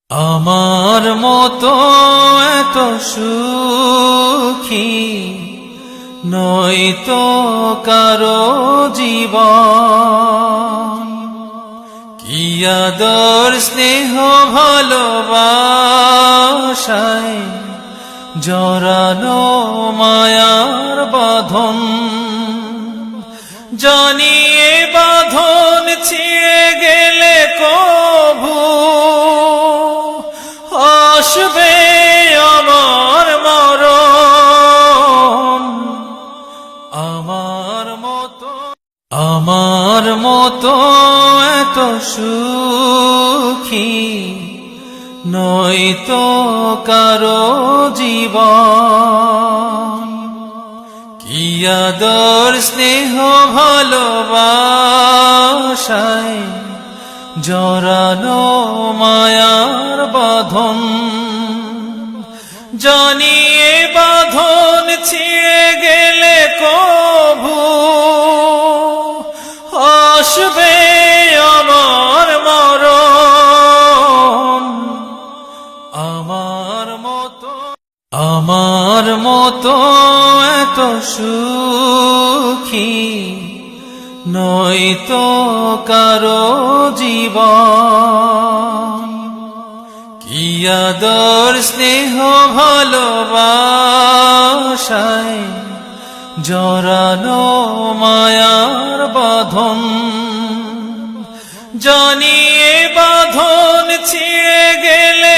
আমার মতো এত সুখী নয়তো কারো জীবন। কি আদর স্নেহ ভালোবাসায় জড়ানো মায়ার বাঁধন। জানিয়ে বাঁধন ছিঁড়ে গেলে কভু আসবে আমার মরণ। আমার মতো এত সুখী নয়তো কারো জীবন। কি আদর স্নেহ ভালোবাসায় জড়ানো মায়ার বাঁধন। জানিয়ে বাঁধন ছিঁড়ে গেলে কভু আসবে আমার মরণ। আমার মতো এত সুখী নয়তো কারো জীবন। কি আদর স্নেহ ভালোবাসায় জড়ানো মায়ার বাঁধন। জানিয়ে বাঁধন ছিঁড়ে গেলে